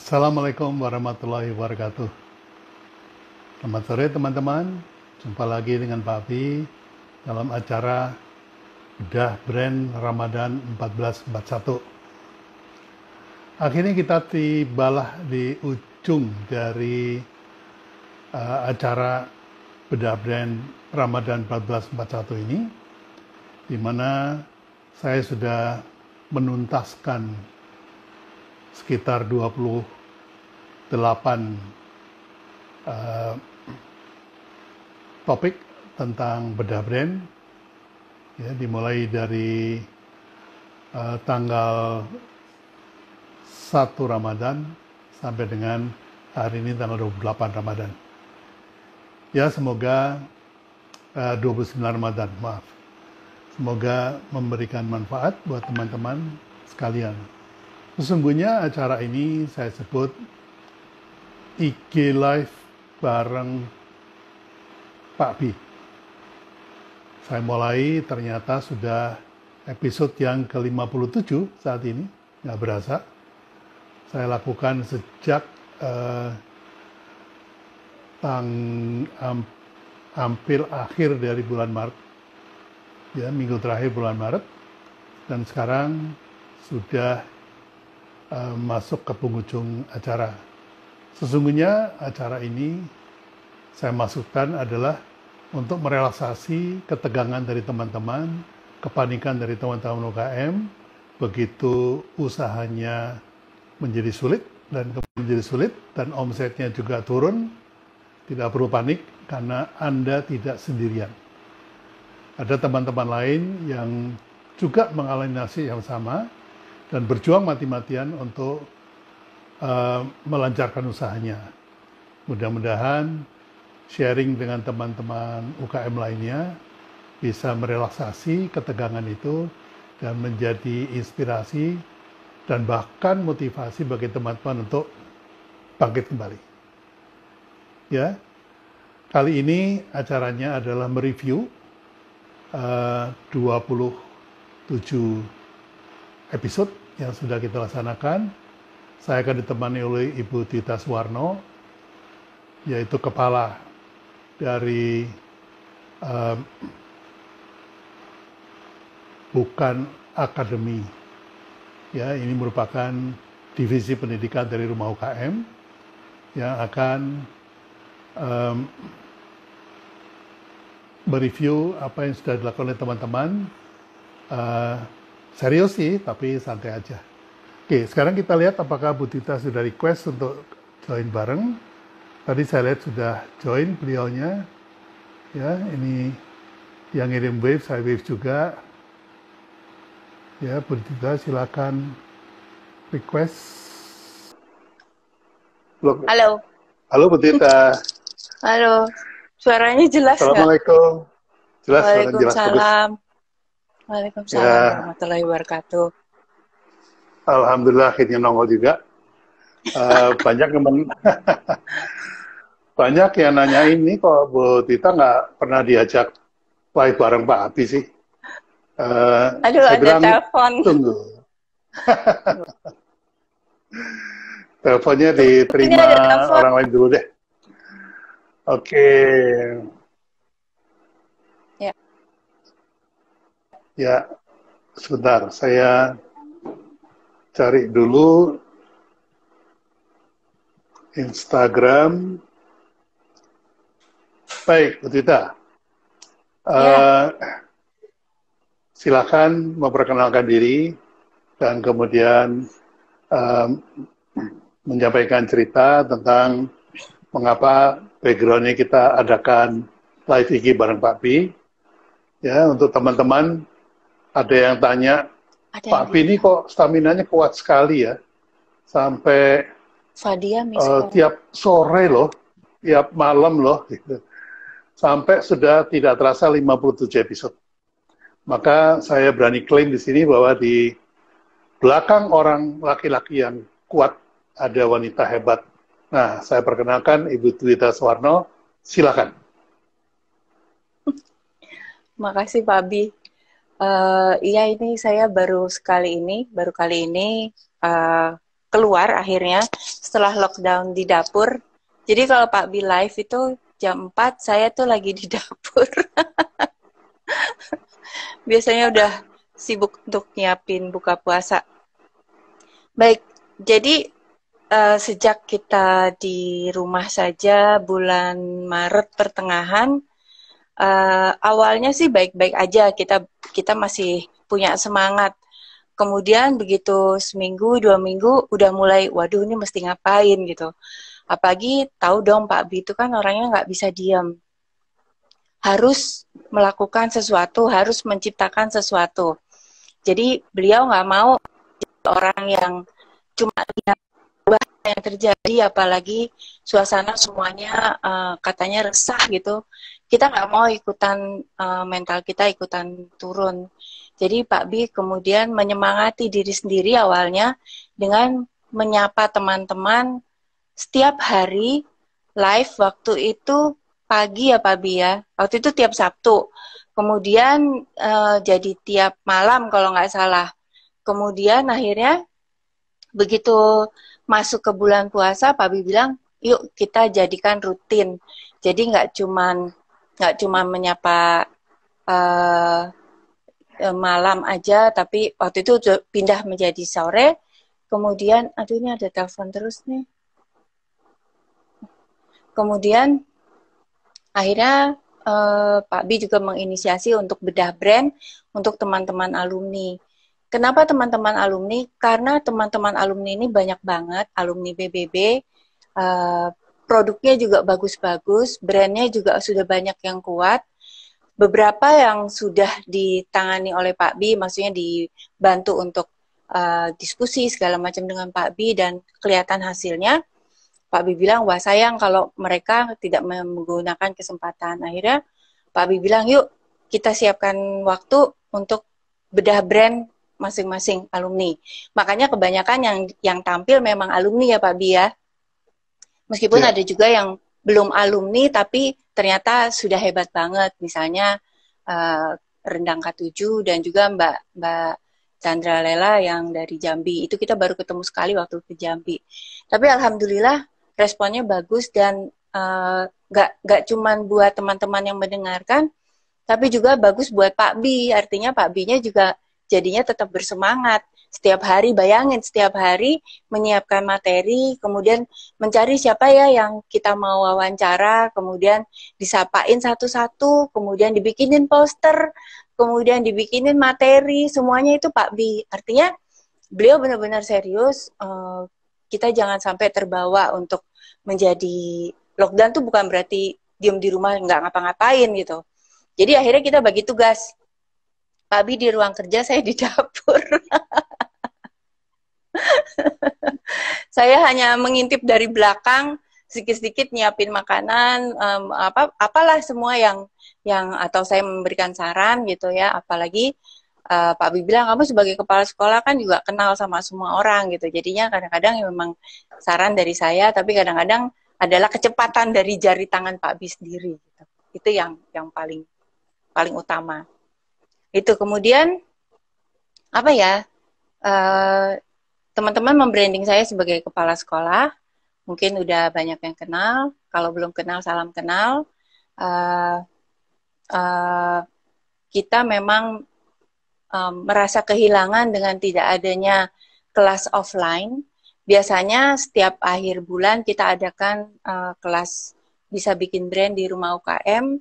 Assalamualaikum warahmatullahi wabarakatuh. Selamat sore teman-teman. Jumpa lagi dengan Pak Abi dalam acara Bedah Brand Ramadan 1441. Akhirnya kita tibalah di ujung dari acara Bedah Brand Ramadan 1441 ini, di mana saya sudah menuntaskan sekitar 28 topik tentang bedah brand, ya, dimulai dari tanggal 1 Ramadan sampai dengan hari ini tanggal 28 Ramadan. Ya, semoga 29 Ramadan, maaf. Semoga memberikan manfaat buat teman-teman sekalian. Sesungguhnya acara ini saya sebut IG Live bareng Pak B. Saya mulai ternyata sudah episode yang ke-57 saat ini, nggak berasa. Saya lakukan sejak hampir akhir dari bulan Maret, ya, minggu terakhir bulan Maret, dan sekarang sudah masuk ke penghujung acara. Sesungguhnya acara ini saya masukkan adalah untuk merelaksasi ketegangan dari teman-teman, kepanikan dari teman-teman UKM, begitu usahanya menjadi sulit dan omsetnya juga turun. Tidak perlu panik karena Anda tidak sendirian. Ada teman-teman lain yang juga mengalami nasib yang sama dan berjuang mati-matian untuk melancarkan usahanya. Mudah-mudahan sharing dengan teman-teman UKM lainnya bisa merelaksasi ketegangan itu dan menjadi inspirasi dan bahkan motivasi bagi teman-teman untuk bangkit kembali. Ya, kali ini acaranya adalah mereview 27 episode yang sudah kita laksanakan. Saya akan ditemani oleh Ibu Tita Suwarno, yaitu kepala dari Bukan Akademi. Ya, ini merupakan divisi pendidikan dari Rumah UKM yang akan mereview apa yang sudah dilakukan oleh teman-teman. Serius sih, tapi santai aja. Oke, sekarang kita lihat apakah Bu Tita sudah request untuk join bareng. Tadi saya lihat sudah join beliaunya. Ya, ini yang ngirim wave, saya wave juga. Ya, Bu Tita silakan request. Halo. Halo Bu Tita. Halo. Suaranya jelas nggak? Assalamualaikum. Jelas, Waalaikumsalam. Waalaikumsalam ya, warahmatullahi wabarakatuh. Alhamdulillah akhirnya nongol juga. Banyak yang nanyain nih, kok Bu Tita nggak pernah diajak live bareng Pak Abi sih. Aduh, Saya ada bilang telepon. tunggu. Teleponnya Ini diterima ada telepon. orang lain dulu deh. Oke. Ya. Ya, sebentar. Saya cari dulu Instagram. Baik, Bu Tita. Ya. Silakan memperkenalkan diri dan kemudian menyampaikan cerita tentang mengapa background-nya kita adakan live IG bareng Pak Pi. Ya, untuk teman-teman ada yang tanya, Pak Pi ini kok stamina-nya kuat sekali ya, sampai tiap sore loh, tiap malam loh, gitu. Sampai sudah tidak terasa 57 episode. Maka saya berani klaim di sini bahwa di belakang orang laki-laki yang kuat ada wanita hebat. Nah, saya perkenalkan Ibu Tita Suwarno, silakan. Makasih Pak Abi. Iya, ini saya baru kali ini keluar akhirnya setelah lockdown di dapur. Jadi kalau Pak Bi live itu jam 4, saya tuh lagi di dapur. Biasanya udah sibuk untuk nyiapin buka puasa. Baik, jadi sejak kita di rumah saja bulan Maret pertengahan, awalnya sih baik-baik aja, kita masih punya semangat. Kemudian begitu seminggu, 2 minggu, udah mulai, waduh ini mesti ngapain gitu. Apalagi tahu dong Pak Bi itu kan orangnya nggak bisa diam. Harus melakukan sesuatu, harus menciptakan sesuatu. Jadi beliau nggak mau orang yang cuma lihat yang terjadi, apalagi suasana semuanya katanya resah gitu. Kita nggak mau ikutan, mental kita ikutan turun. Jadi Pak Bi kemudian menyemangati diri sendiri awalnya dengan menyapa teman-teman setiap hari live. Waktu itu pagi ya Pak Bi ya. Waktu itu tiap Sabtu. Kemudian jadi tiap malam kalau nggak salah. Kemudian akhirnya begitu masuk ke bulan puasa, Pak Bi bilang, yuk kita jadikan rutin. Jadi nggak cuman menyapa malam aja, tapi waktu itu pindah menjadi sore. Kemudian, aduh ini ada telepon terus nih. Kemudian akhirnya Pak Bi juga menginisiasi untuk bedah brand untuk teman-teman alumni. Kenapa teman-teman alumni? Karena teman-teman alumni ini banyak banget, alumni BBB, produknya juga bagus-bagus, brandnya juga sudah banyak yang kuat. Beberapa yang sudah ditangani oleh Pak Bi, maksudnya dibantu untuk diskusi segala macam dengan Pak Bi dan kelihatan hasilnya. Pak Bi bilang, wah sayang kalau mereka tidak menggunakan kesempatan. Akhirnya Pak Bi bilang, yuk kita siapkan waktu untuk bedah brand masing-masing alumni. Makanya kebanyakan yang tampil memang alumni ya Pak Bi ya. Meskipun ada juga yang belum alumni tapi ternyata sudah hebat banget. Misalnya Rendang K7 dan juga Mbak Chandra Lela yang dari Jambi. Itu kita baru ketemu sekali waktu ke Jambi. Tapi alhamdulillah responnya bagus dan nggak cuman buat teman-teman yang mendengarkan, tapi juga bagus buat Pak Bi. Artinya Pak Bi-nya juga jadinya tetap bersemangat. Setiap hari, bayangin, setiap hari menyiapkan materi, kemudian mencari siapa ya yang kita mau wawancara, kemudian disapain satu-satu, kemudian dibikinin poster, kemudian dibikinin materi, semuanya itu Pak Bi. Artinya beliau benar-benar serius. Kita jangan sampai terbawa untuk menjadi lockdown tuh bukan berarti diem di rumah nggak ngapa-ngapain gitu. Jadi akhirnya kita bagi tugas. Pak Bi di ruang kerja, saya di dapur. Saya hanya mengintip dari belakang, sedikit-sedikit nyiapin makanan, apalah semua yang atau saya memberikan saran gitu ya. Apalagi Pak Bi bilang, kamu sebagai kepala sekolah kan juga kenal sama semua orang gitu. Jadinya kadang-kadang ya memang saran dari saya, tapi kadang-kadang adalah kecepatan dari jari tangan Pak Bi sendiri. Gitu. Itu yang paling utama. Itu kemudian apa ya? Teman-teman membranding saya sebagai kepala sekolah. Mungkin udah banyak yang kenal. Kalau belum kenal, salam kenal. Kita memang merasa kehilangan dengan tidak adanya kelas offline. Biasanya setiap akhir bulan kita adakan kelas bisa bikin brand di rumah UKM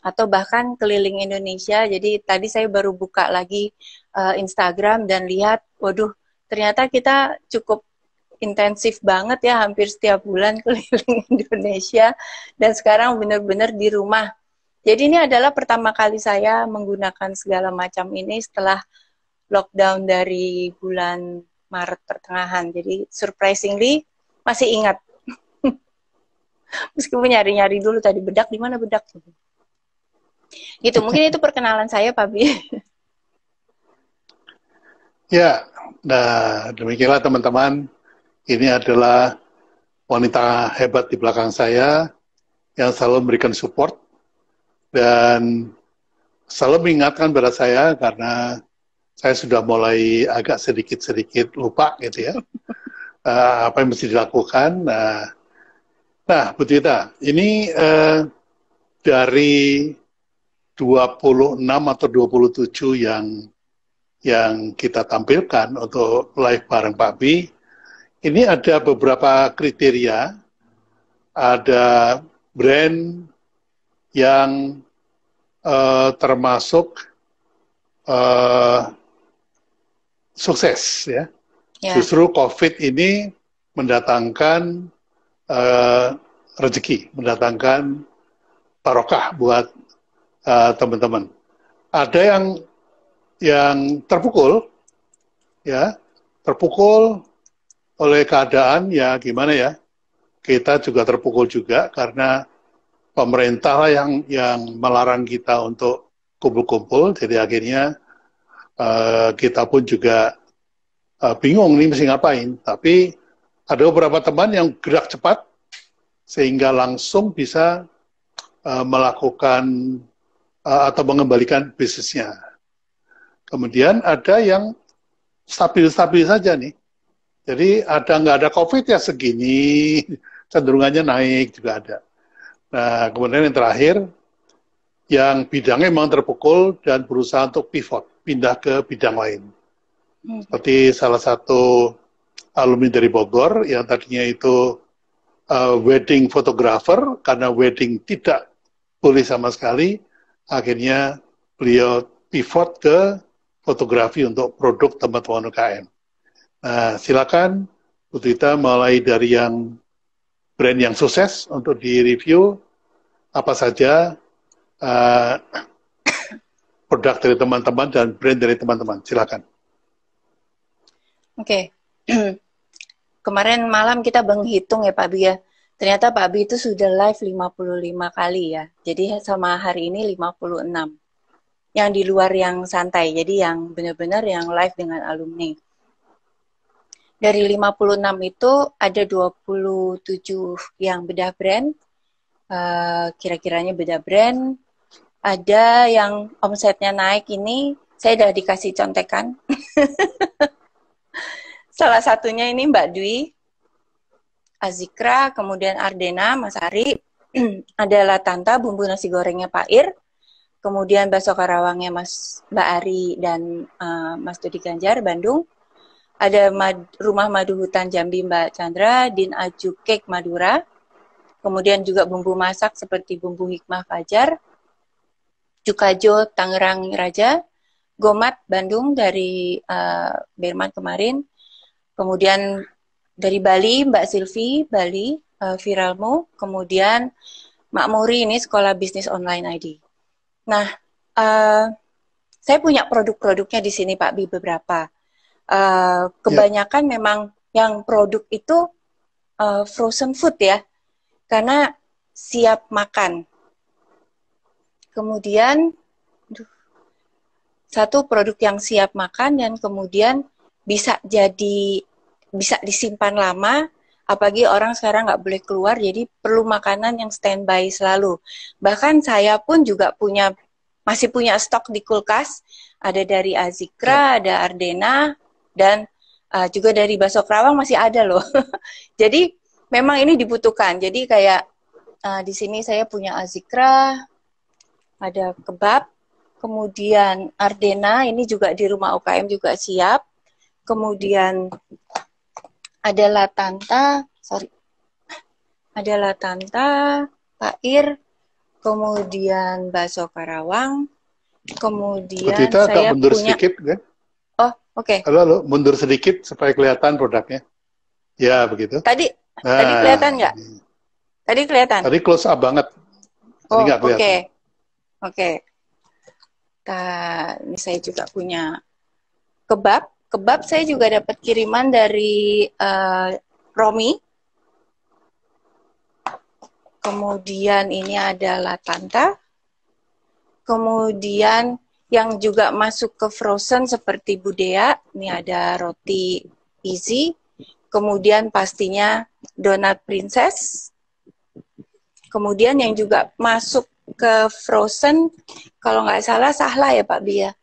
atau bahkan keliling Indonesia. Jadi tadi saya baru buka lagi Instagram dan lihat, waduh, ternyata kita cukup intensif banget ya, hampir setiap bulan keliling Indonesia dan sekarang benar-benar di rumah. Jadi ini adalah pertama kali saya menggunakan segala macam ini setelah lockdown dari bulan Maret pertengahan. Jadi surprisingly masih ingat. Meskipun nyari-nyari dulu tadi bedak, di mana bedak? Gitu, mungkin itu perkenalan saya, Pak Bi. Ya, nah demikianlah teman-teman. Ini adalah wanita hebat di belakang saya yang selalu memberikan support dan selalu mengingatkan pada saya karena saya sudah mulai agak sedikit-sedikit lupa gitu ya. apa yang mesti dilakukan. Nah, Bu Tita, ini dari 26 atau 27 yang kita tampilkan untuk live bareng Pak Bi, ini ada beberapa kriteria, ada brand yang termasuk sukses, ya. Justru COVID ini mendatangkan rezeki, mendatangkan barokah buat teman-teman. Ada yang terpukul, ya, terpukul oleh keadaan, ya gimana ya, kita juga terpukul juga karena pemerintah yang melarang kita untuk kumpul-kumpul, jadi akhirnya kita pun juga bingung nih mesti ngapain. Tapi ada beberapa teman yang gerak cepat sehingga langsung bisa melakukan atau mengembalikan bisnisnya. Kemudian ada yang stabil-stabil saja nih. Jadi nggak ada COVID ya segini, cenderungannya naik juga ada. Nah, kemudian yang terakhir, yang bidangnya memang terpukul dan berusaha untuk pivot, pindah ke bidang lain. Seperti salah satu alumni dari Bogor yang tadinya itu wedding photographer, karena wedding tidak boleh sama sekali, akhirnya beliau pivot ke fotografi untuk produk teman-teman UKM. Nah, silakan Bu Tita mulai dari yang brand yang sukses untuk di-review apa saja produk dari teman-teman dan brand dari teman-teman. Silakan. Oke. Kemarin malam kita menghitung ya Pak Bi ya. Ternyata Pak Bi itu sudah live 55 kali ya. Jadi sama hari ini 56. Yang di luar yang santai. Jadi yang benar-benar yang live dengan alumni. Dari 56 itu ada 27 yang bedah brand. Kira-kiranya bedah brand. Ada yang omsetnya naik ini, saya udah dikasih contekan. Salah satunya ini Mbak Dwi, Azikra, kemudian Ardena, Mas Ari, ada Latanta, bumbu nasi gorengnya Pak Ir, kemudian bakso Karawangnya Mbak Ari dan Mas Dodi Ganjar, Bandung, ada Rumah Madu Hutan Jambi Mbak Chandra, Din Aju Cake Madura, kemudian juga bumbu masak seperti bumbu Hikmah Fajar, Cukajo Tangerang Raja, Gomat Bandung dari Berman kemarin, kemudian dari Bali Mbak Silvi Bali, Viralmo, kemudian Makmuri ini Sekolah Bisnis Online ID. Nah, saya punya produk-produknya di sini Pak Bi beberapa. Kebanyakan memang yang produk itu frozen food ya, karena siap makan. Kemudian satu produk yang siap makan dan kemudian bisa disimpan lama, apalagi orang sekarang nggak boleh keluar, jadi perlu makanan yang standby selalu. Bahkan saya pun juga masih punya stok di kulkas, ada dari Azikra, ada Ardena, dan juga dari bakso Karawang masih ada loh. Jadi memang ini dibutuhkan. Jadi kayak di sini saya punya Azikra, ada kebab, kemudian Ardena ini juga di rumah UKM juga siap, kemudian ada Latanta, Pak Ir, kemudian bakso Karawang, kemudian kita saya mundur punya sedikit kan? Oh, oke. Halo, mundur sedikit supaya kelihatan produknya. Ya, begitu. Tadi kelihatan nggak? Tadi kelihatan. Tadi close up banget. Tadi nggak kelihatan. Oke. Ini saya juga punya kebab. Kebab saya juga dapat kiriman dari Romi. Kemudian ini ada Latanta. Kemudian yang juga masuk ke frozen seperti Budea. Ini ada roti easy. Kemudian pastinya donat princess. Kemudian yang juga masuk ke frozen, kalau nggak salah Sahla ya Pak Bia.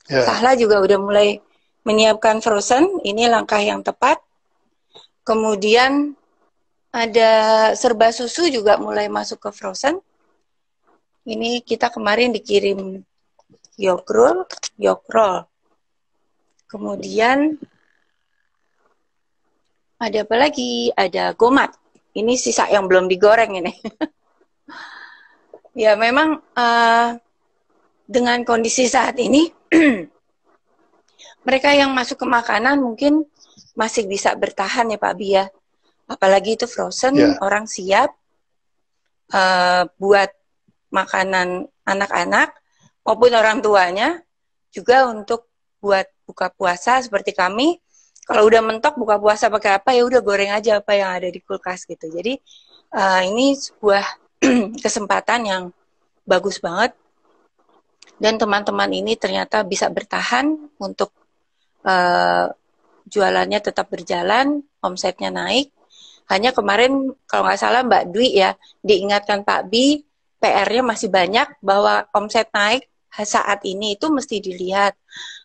Sahla juga udah mulai menyiapkan frozen, ini langkah yang tepat. Kemudian ada serba susu juga mulai masuk ke frozen. Ini kita kemarin dikirim yogurt, yogurt. Kemudian ada apa lagi? Ada gomat. Ini sisa yang belum digoreng ini. Ya memang dengan kondisi saat ini, mereka yang masuk ke makanan mungkin masih bisa bertahan ya Pak Bia. Apalagi itu frozen, orang siap buat makanan anak-anak maupun orang tuanya, juga untuk buat buka puasa seperti kami. Kalau udah mentok buka puasa pakai apa, ya udah goreng aja apa yang ada di kulkas gitu. Jadi ini sebuah kesempatan yang bagus banget, dan teman-teman ini ternyata bisa bertahan untuk jualannya tetap berjalan, omsetnya naik. Hanya kemarin kalau nggak salah Mbak Dwi ya diingatkan Pak Bi, PR-nya masih banyak, bahwa omset naik saat ini itu mesti dilihat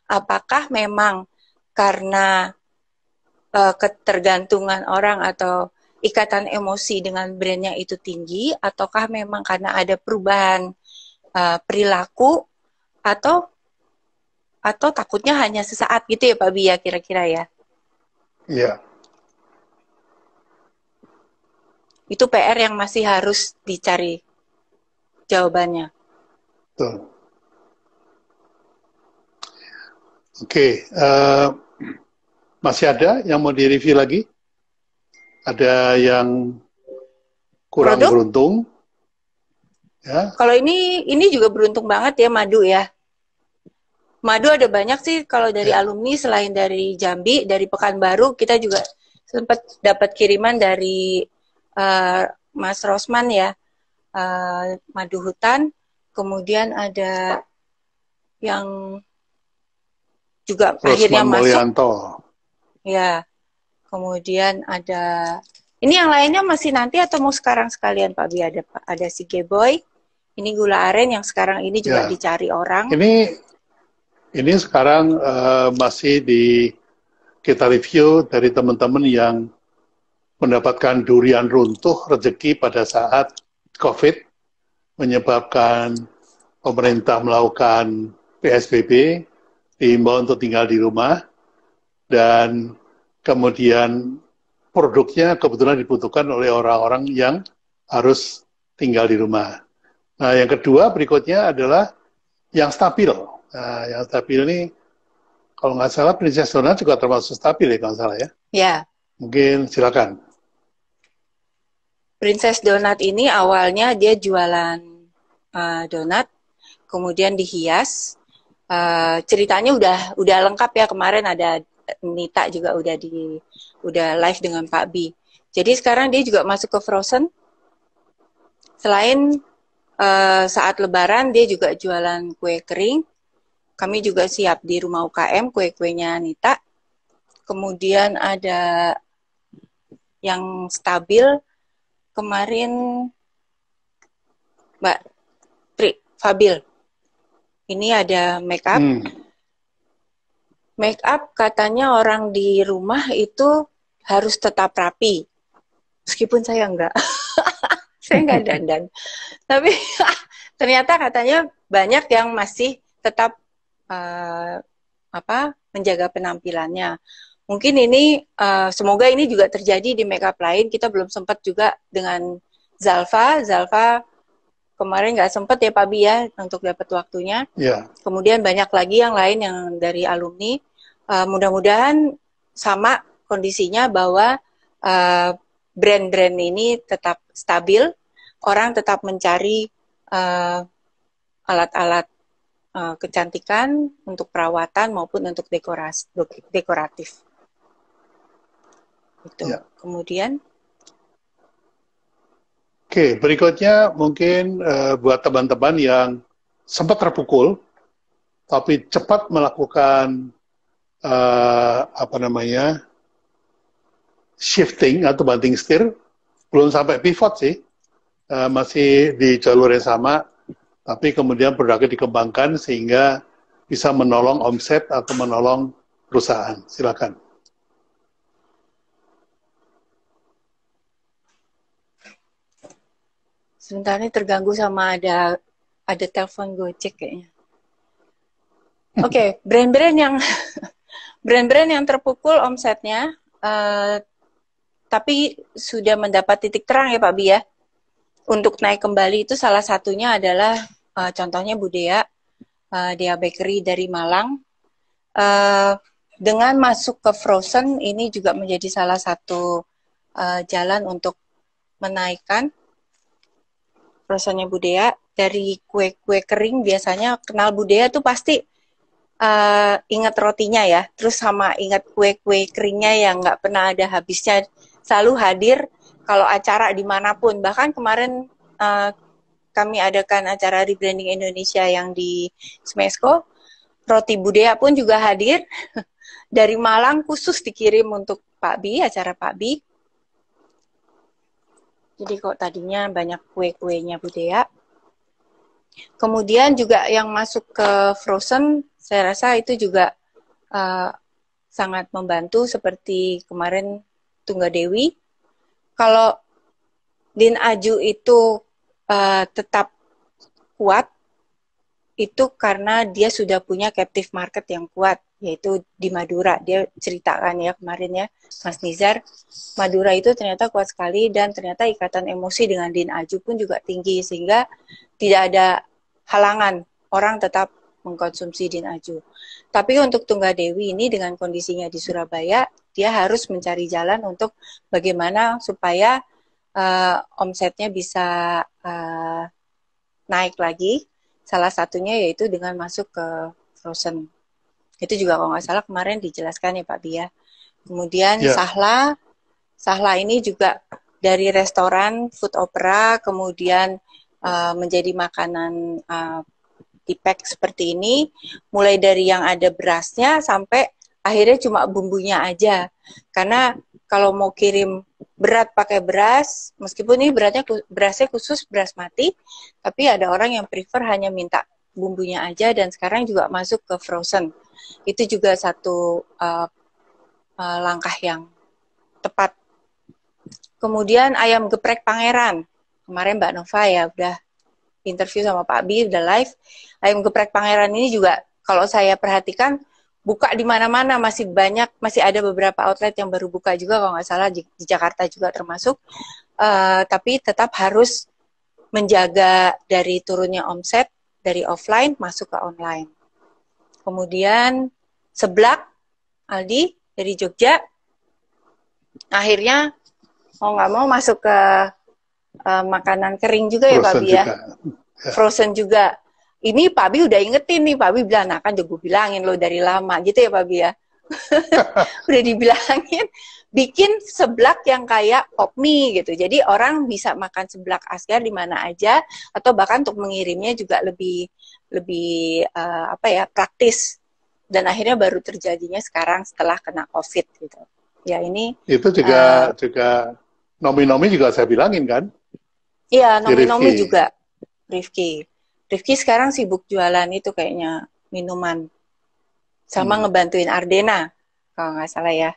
apakah memang karena ketergantungan orang atau ikatan emosi dengan brandnya itu tinggi, ataukah memang karena ada perubahan perilaku, atau takutnya hanya sesaat gitu ya Pak Bi ya, kira-kira ya. Iya. Itu PR yang masih harus dicari jawabannya. Betul. Oke, masih ada yang mau direview lagi? Ada yang kurang beruntung? Ya. Kalau ini juga beruntung banget ya madu ya. Madu ada banyak sih kalau dari alumni, selain dari Jambi, dari Pekanbaru kita juga sempat dapat kiriman dari Mas Rosman ya, madu hutan. Kemudian ada yang juga Rosman akhirnya Mulyanto. masuk. Ya, kemudian ada, ini yang lainnya masih nanti atau mau sekarang sekalian Pak Bi? Ada si Geboy, ini gula aren yang sekarang ini juga dicari orang. Ini sekarang masih kita review dari teman-teman yang mendapatkan durian runtuh rezeki pada saat COVID, menyebabkan pemerintah melakukan PSBB, diimbau untuk tinggal di rumah, dan kemudian produknya kebetulan dibutuhkan oleh orang-orang yang harus tinggal di rumah. Nah, yang kedua berikutnya adalah yang stabil. Nah, yang stabil ini, kalau nggak salah, Princess Donut juga termasuk stabil ya, kalau nggak salah ya? Ya. Mungkin silakan. Princess Donut ini awalnya dia jualan donat, kemudian dihias. Ceritanya udah lengkap ya, kemarin ada Nita juga udah live dengan Pak Bi. Jadi sekarang dia juga masuk ke frozen. Selain saat Lebaran dia juga jualan kue kering. Kami juga siap di rumah UKM kue-kuenya Nita. Kemudian ada yang stabil kemarin Mbak Tri Fabil. Ini ada make up. Make up katanya orang di rumah itu harus tetap rapi. Meskipun saya enggak. Saya enggak dandan. Tapi ternyata katanya banyak yang masih tetap menjaga penampilannya. Mungkin ini semoga ini juga terjadi di makeup lain. Kita belum sempat juga dengan Zalfa kemarin nggak sempat ya Pak Bi ya untuk dapat waktunya. Kemudian banyak lagi yang lain yang dari alumni. Mudah-mudahan sama kondisinya, bahwa brand-brand ini tetap stabil, orang tetap mencari alat-alat kecantikan untuk perawatan maupun untuk dekoratif. Itu. Kemudian berikutnya mungkin buat teman-teman yang sempat terpukul tapi cepat melakukan shifting atau banting setir, belum sampai pivot sih, masih di jalur yang sama, tapi kemudian produknya dikembangkan sehingga bisa menolong omset atau menolong perusahaan. Silakan. Sebentar ini terganggu sama ada telepon Gojek kayaknya. Oke, brand-brand yang brand-brand yang terpukul omsetnya, tapi sudah mendapat titik terang ya Pak Bi ya. Untuk naik kembali itu salah satunya adalah contohnya Budaya, Dea Bakery dari Malang. Dengan masuk ke frozen ini juga menjadi salah satu jalan untuk menaikkan frozennya Budaya. Dari kue-kue kering biasanya kenal Budaya tuh pasti ingat rotinya ya, terus sama ingat kue-kue keringnya yang nggak pernah ada habisnya, selalu hadir kalau acara dimanapun. Bahkan kemarin kami adakan acara rebranding Indonesia yang di Smesco, roti Budaya pun juga hadir dari Malang, khusus dikirim untuk Pak Bi, acara Pak Bi. Jadi kok tadinya banyak kue-kuenya Budaya. Kemudian juga yang masuk ke frozen, saya rasa itu juga sangat membantu, seperti kemarin Tunggadewi. Kalau Din Aju itu tetap kuat, itu karena dia sudah punya captive market yang kuat, yaitu di Madura. Dia ceritakan ya kemarin ya, Mas Nizar, Madura itu ternyata kuat sekali, dan ternyata ikatan emosi dengan Din Aju pun juga tinggi, sehingga tidak ada halangan orang tetap mengkonsumsi Din Aju. Tapi untuk Tunggadewi ini dengan kondisinya di Surabaya, dia harus mencari jalan untuk bagaimana supaya omsetnya bisa naik lagi. Salah satunya yaitu dengan masuk ke frozen. Itu juga kalau nggak salah kemarin dijelaskan ya Pak Bia. Kemudian Sahla ini juga dari restoran food opera, kemudian menjadi makanan di pack seperti ini, mulai dari yang ada berasnya sampai akhirnya cuma bumbunya aja. Karena kalau mau kirim berat pakai beras, meskipun ini berasnya khusus beras mati, tapi ada orang yang prefer hanya minta bumbunya aja, dan sekarang juga masuk ke frozen. Itu juga satu langkah yang tepat. Kemudian ayam geprek Pangeran. Kemarin Mbak Nova ya udah interview sama Pak Bi, udah live. Ayam geprek Pangeran ini juga kalau saya perhatikan buka di mana-mana, masih ada beberapa outlet yang baru buka juga kalau nggak salah di Jakarta juga termasuk. Tapi tetap harus menjaga dari turunnya omset dari offline masuk ke online. Kemudian Seblak Aldi dari Jogja, akhirnya mau nggak mau masuk ke makanan kering juga ya Pak Bi ya. Frozen juga. Ini Pak Bi udah ingetin nih, Pak Bi bilang, nah kan gue bilangin lo dari lama gitu ya Pak Bi ya. Udah dibilangin, bikin seblak yang kayak pop mie gitu. Jadi orang bisa makan seblak Asgar di mana aja, atau bahkan untuk mengirimnya juga lebih praktis. Dan akhirnya baru terjadinya sekarang setelah kena COVID gitu. Ya ini. Itu juga Nomi-Nomi juga saya bilangin kan? Iya, Nomi-Nomi juga. Rifki sekarang sibuk jualan itu kayaknya minuman. Sama ngebantuin Ardena, kalau nggak salah ya.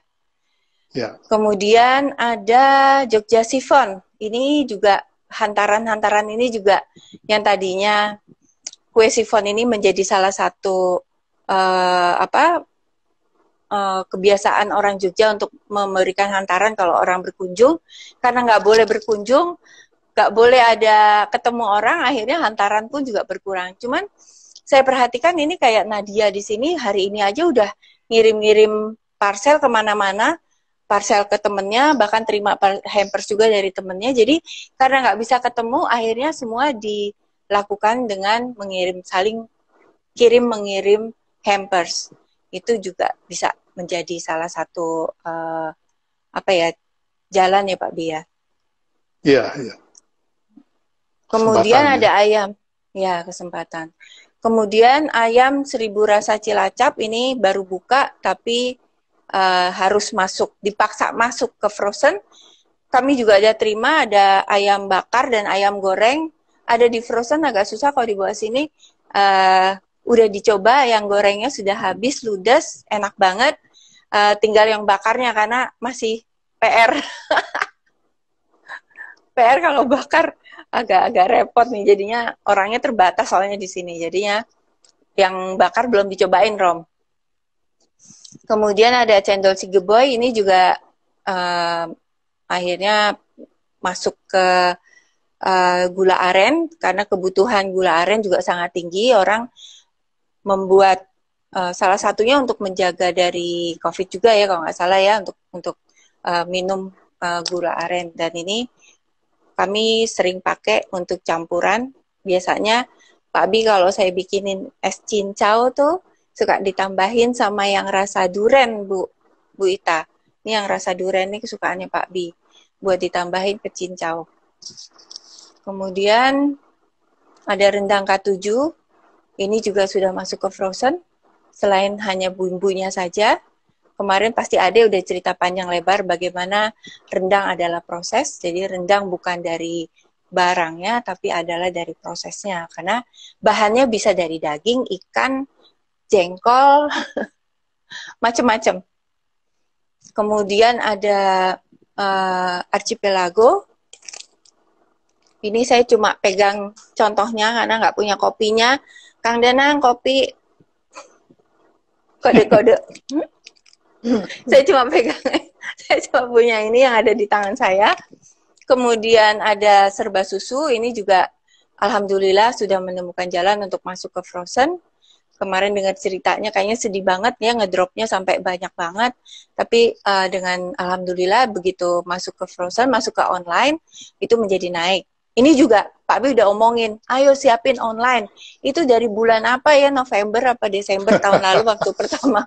Kemudian ada Jogja Sifon. Ini juga hantaran-hantaran ini juga yang tadinya kue sifon ini menjadi salah satu kebiasaan orang Jogja untuk memberikan hantaran kalau orang berkunjung. Karena nggak boleh berkunjung, nggak boleh ada ketemu orang, akhirnya hantaran pun juga berkurang. Cuman saya perhatikan ini kayak Nadia di sini hari ini aja udah ngirim-ngirim parcel kemana-mana, parcel ke temennya, bahkan terima hampers juga dari temennya. Jadi karena nggak bisa ketemu, akhirnya semua dilakukan dengan saling mengirim hampers. Itu juga bisa menjadi salah satu jalan ya Pak Bia. Iya. Kemudian ada ayam, ya kesempatan. Kemudian ayam 1000 rasa Cilacap ini baru buka, tapi harus dipaksa masuk ke frozen. Kami juga ada terima, ada ayam bakar dan ayam goreng. Ada di frozen agak susah kalau dibawa sini. udah dicoba, yang gorengnya sudah habis, ludes, enak banget. Tinggal yang bakarnya karena masih PR. PR kalau bakar agak-agak repot nih, jadinya orangnya terbatas soalnya di sini. Jadinya yang bakar belum dicobain, Rom. Kemudian ada cendol sigeboy, ini juga akhirnya masuk ke gula aren, karena kebutuhan gula aren juga sangat tinggi. Orang membuat salah satunya untuk menjaga dari COVID juga ya, kalau nggak salah ya, untuk minum gula aren. Dan ini kami sering pakai untuk campuran. Biasanya Pak Bi kalau saya bikinin es cincau tuh suka ditambahin sama yang rasa duren, Bu Ita. Ini yang rasa duren ini kesukaannya Pak Bi, buat ditambahin ke cincau. Kemudian ada rendang K7. Ini juga sudah masuk ke frozen. Selain hanya bumbunya saja, kemarin pasti Ade udah cerita panjang lebar bagaimana rendang adalah proses. Jadi rendang bukan dari barangnya, tapi adalah dari prosesnya. Karena bahannya bisa dari daging, ikan, jengkol, macam-macam. Kemudian ada archipelago. Ini saya cuma pegang contohnya karena nggak punya kopinya. Kang Danang, kopi. Kode-kode. Saya cuma pegang, saya cuma punya ini yang ada di tangan saya. Kemudian ada serba susu, ini juga alhamdulillah sudah menemukan jalan untuk masuk ke frozen. Kemarin dengar ceritanya kayaknya sedih banget ya, ngedropnya sampai banyak banget. Tapi dengan alhamdulillah begitu masuk ke frozen, masuk ke online, itu menjadi naik. Ini juga Pak Bi udah omongin, ayo siapin online. Itu dari bulan apa ya, November apa Desember tahun lalu waktu pertama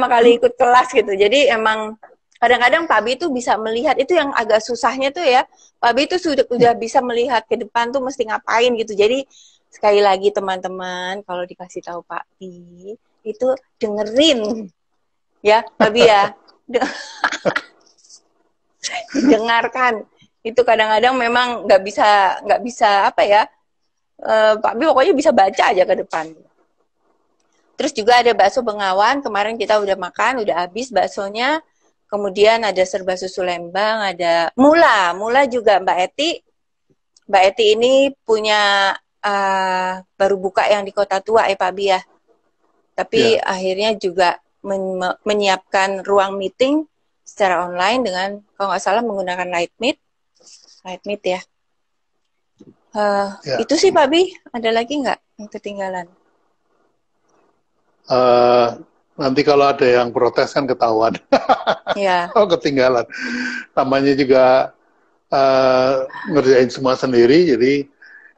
kali ikut kelas gitu. Jadi emang kadang-kadang Pak Bi itu bisa melihat, itu yang agak susahnya tuh ya, Pak Bi itu sudah bisa melihat ke depan tuh mesti ngapain gitu. Jadi sekali lagi teman-teman, kalau dikasih tahu Pak Bi, itu dengerin ya Pak Bi ya. Dengarkan. Itu kadang-kadang memang nggak bisa apa ya, Pak Bi pokoknya bisa baca aja ke depan. Terus juga ada bakso Bengawan, kemarin kita udah makan, udah habis baksonya. Kemudian ada serba susu Lembang, ada mula juga Mbak Eti. Mbak Eti ini punya baru buka yang di Kota Tua ya Pak Bi ya. Tapi akhirnya juga menyiapkan ruang meeting secara online dengan, kalau nggak salah menggunakan Lightmeet ya. Itu sih Pak Bi, ada lagi nggak yang ketinggalan? Nanti kalau ada yang protes kan ketahuan. Ya. Oh ketinggalan. Namanya juga ngerjain semua sendiri,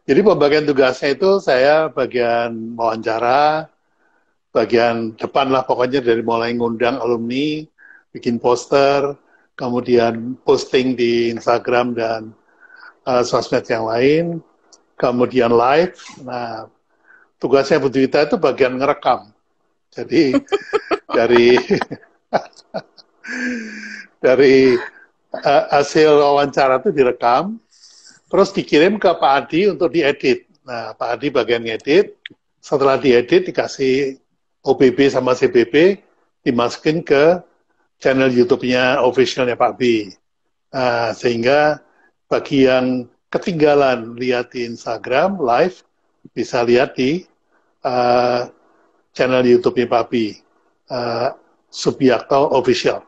jadi pembagian tugasnya itu saya bagian wawancara, bagian depan lah pokoknya, dari mulai ngundang alumni, bikin poster, kemudian posting di Instagram dan sosmed yang lain, kemudian live. Nah, tugasnya Bu Dwita itu bagian ngerekam. Jadi dari hasil wawancara itu direkam, terus dikirim ke Pak Adi untuk diedit. Nah, Pak Adi bagian ngedit, setelah diedit dikasih OBB sama CBB, dimasukin ke channel YouTube-nya official-nya Pak B. Nah, sehingga bagi yang ketinggalan lihat di Instagram live, bisa lihat di channel YouTube-nya Pak B, Subiakto Official.